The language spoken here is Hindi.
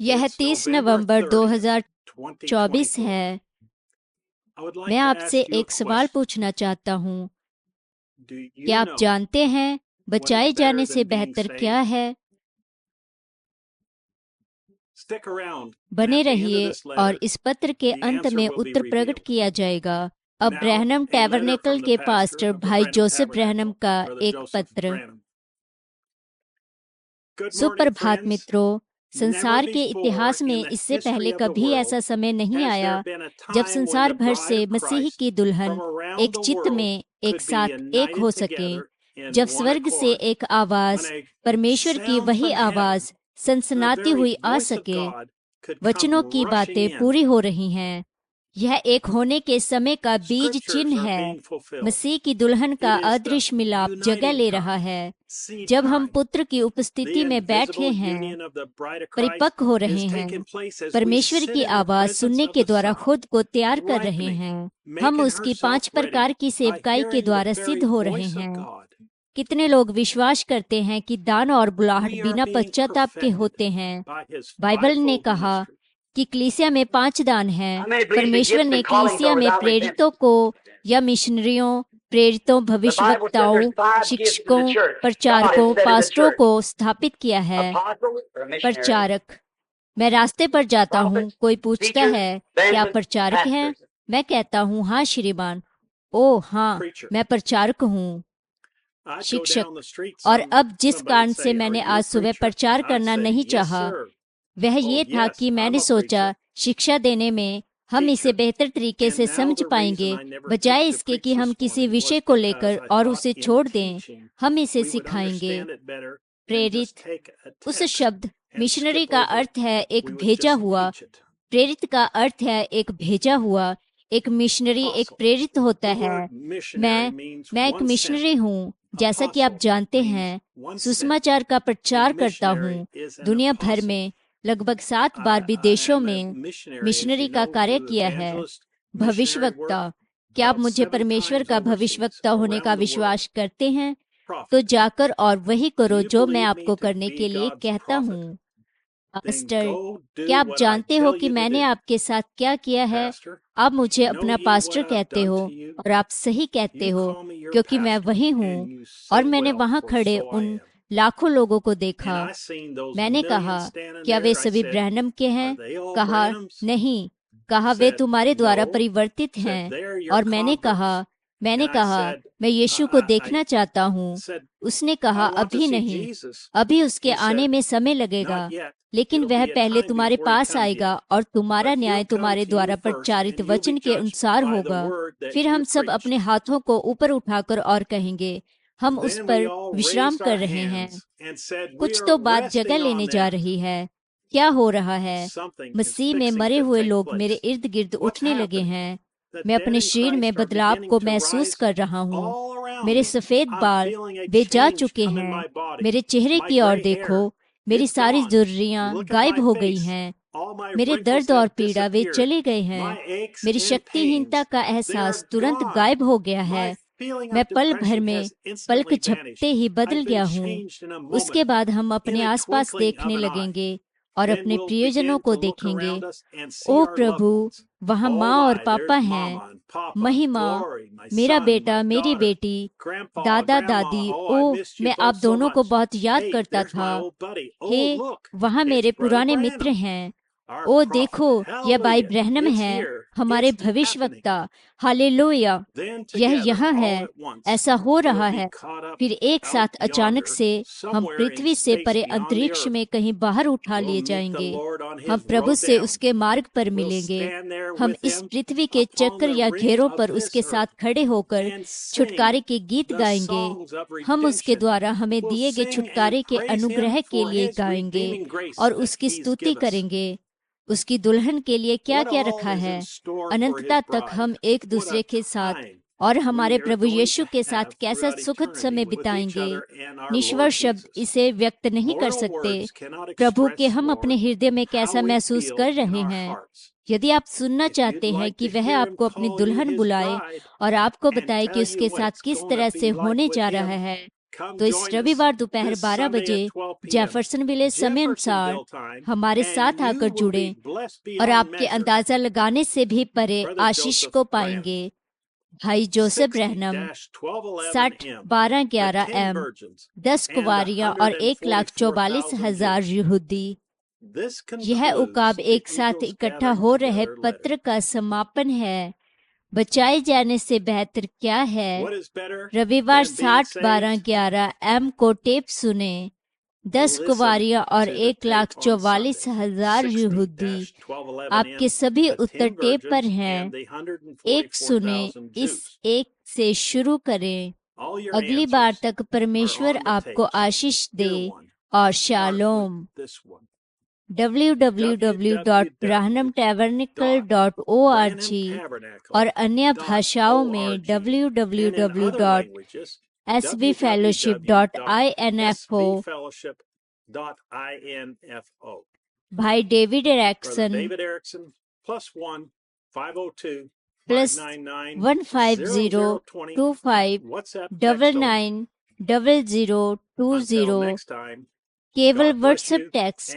यह 30 नवंबर 2024 है। मैं आपसे एक सवाल पूछना चाहता हूँ। क्या आप जानते हैं बचाए जाने से बेहतर क्या है? बने रहिए और इस पत्र के अंत में उत्तर प्रकट किया जाएगा। अब ब्रैनम टैबरनेकल के पास्टर भाई जोसेफ ब्रैनम का एक पत्र। सुप्रभात मित्रों, संसार के इतिहास में इससे पहले कभी ऐसा समय नहीं आया जब संसार भर से मसीह की दुल्हन एक चित्त में एक साथ एक हो सके। जब स्वर्ग से एक आवाज, परमेश्वर की वही आवाज सनसनाती हुई आ सके। वचनों की बातें पूरी हो रही हैं। यह एक होने के समय का बीज चिन्ह है। मसीह की दुल्हन का अदृश्य मिलाप जगह ले रहा है। जब हम पुत्र की उपस्थिति में बैठे हैं, परिपक्व हो रहे हैं, परमेश्वर की आवाज सुनने के द्वारा खुद को तैयार कर रहे हैं, हम उसकी 5 प्रकार की सेवकाई के द्वारा सिद्ध हो रहे हैं। कितने लोग विश्वास करते हैं कि दान और बुलाहट बिना पश्चाताप के होते हैं? बाइबल ने कहा कि कलीसिया में 5 दान हैं। परमेश्वर ने कलीसिया में प्रेरितों को या मिशनरियों, प्रेरितों, भविष्यवक्ताओं, शिक्षकों, प्रचारकों, पास्टरों को स्थापित किया है। प्रचारक। मैं रास्ते पर जाता हूँ, कोई पूछता है क्या आप प्रचारक हैं? मैं कहता हूँ हाँ श्रीमान। ओह हाँ, मैं प्रचारक हूँ। शिक्षक। और अब जिस कारण से मैंने आज सुबह प्रचार करना नहीं चाहा, वह ये था कि मैंने सोचा शिक्षा देने में हम इसे बेहतर तरीके से समझ पाएंगे, बजाय इसके कि हम किसी विषय को लेकर और उसे छोड़ दें। हम इसे सिखाएंगे। प्रेरित। उस शब्द मिशनरी का अर्थ है एक भेजा हुआ। प्रेरित का अर्थ है एक भेजा हुआ। एक मिशनरी एक प्रेरित होता है। मैं एक मिशनरी हूँ। जैसा कि आप जानते हैं, सुसमाचार का प्रचार करता हूँ। दुनिया भर में लगभग 7 बार विदेशों में मिशनरी का कार्य किया है। भविष्यवक्ता। क्या आप मुझे परमेश्वर का भविष्यवक्ता होने का विश्वास करते हैं? तो जाकर और वही करो जो मैं आपको करने के लिए कहता हूँ। पास्टर, क्या आप जानते हो कि मैंने आपके साथ क्या किया है? आप मुझे अपना पास्टर कहते हो और आप सही कहते हो, क्योंकि मैं वही हूँ। और मैंने वहाँ खड़े उन लाखों लोगों को देखा। मैंने कहा, क्या वे सभी ब्रैनम के हैं? कहा, नहीं। कहा, वे तुम्हारे द्वारा परिवर्तित हैं। और मैंने कहा, मैं यीशु को देखना चाहता हूँ। उसने कहा, अभी नहीं, अभी उसके आने में समय लगेगा, लेकिन वह पहले तुम्हारे पास आएगा और तुम्हारा न्याय तुम्हारे द्वारा प्रचारित वचन के अनुसार होगा। फिर हम सब अपने हाथों को ऊपर उठाकर और कहेंगे, हम उस पर विश्राम कर रहे हैं। कुछ तो बात जगह लेने जा रही है। क्या हो रहा है? मसीह में मरे हुए लोग मेरे इर्द गिर्द उठने लगे हैं। मैं अपने शरीर में बदलाव को महसूस कर रहा हूँ। मेरे सफेद बाल वे जा चुके हैं। मेरे चेहरे की ओर देखो, मेरी सारी झुर्रियां गायब हो गई हैं। मेरे दर्द और पीड़ा वे चले गए हैं। मेरी शक्तिहीनता का एहसास तुरंत गायब हो गया है। मैं पल भर में, पलक झपकते ही बदल गया हूँ। उसके बाद हम अपने आसपास देखने लगेंगे और अपने प्रियजनों को देखेंगे। ओ प्रभु, वहाँ माँ और पापा हैं। महिमा, मेरा बेटा, मेरी बेटी, दादा दादी। ओ, मैं आप दोनों को बहुत याद करता था। हे, वहाँ मेरे पुराने मित्र हैं। ओ देखो, यह भाई ब्रैनम है, हमारे भविष्यवक्ता। हालेलुया, यह यहाँ है। ऐसा हो रहा है। फिर एक साथ अचानक से हम पृथ्वी से परे अंतरिक्ष में कहीं बाहर उठा लिए जाएंगे। हम प्रभु से उसके मार्ग पर मिलेंगे। हम इस पृथ्वी के चक्कर या घेरों पर उसके साथ खड़े होकर छुटकारे के गीत गाएंगे। हम उसके द्वारा हमें दिए गए छुटकारे के अनुग्रह के लिए गाएंगे और उसकी स्तुति करेंगे। उसकी दुल्हन के लिए क्या क्या रखा है। अनंतता तक हम एक दूसरे के साथ और हमारे प्रभु यीशु के साथ कैसा सुखद समय बिताएंगे। निश्वर शब्द इसे व्यक्त नहीं कर सकते। प्रभु के हम अपने हृदय में कैसा महसूस कर रहे हैं। यदि आप सुनना चाहते हैं कि वह आपको अपनी दुल्हन बुलाए और आपको बताए कि उसके साथ किस तरह से होने जा रहा है, तो इस रविवार दोपहर 12 बजे जेफरसन विले समय अनुसार हमारे साथ आकर जुड़ें और आपके अंदाजा लगाने से भी परे आशीष को पाएंगे। भाई जोसेफ ब्रैनम 60-12-11 M, 10 कुंवारियां और 1,44,000 यहूदी। यह उकाब एक साथ इकट्ठा हो रहे पत्र का समापन है। बचाए जाने से बेहतर क्या है? रविवार 60-12-11 M को टेप सुने। 10 कुंवारियां और 1,44,000 यहूदी। आपके सभी उत्तर टेप पर हैं। एक सुने, इस एक से शुरू करें। अगली बार तक परमेश्वर आपको आशीष दे और शालोम। www.branhamtabernacle.org और अन्य भाषाओं में www.sbfellowship.info। भाई डेविड एरिक्सन +15025990020 केवल व्हाट्सएप टेक्स्ट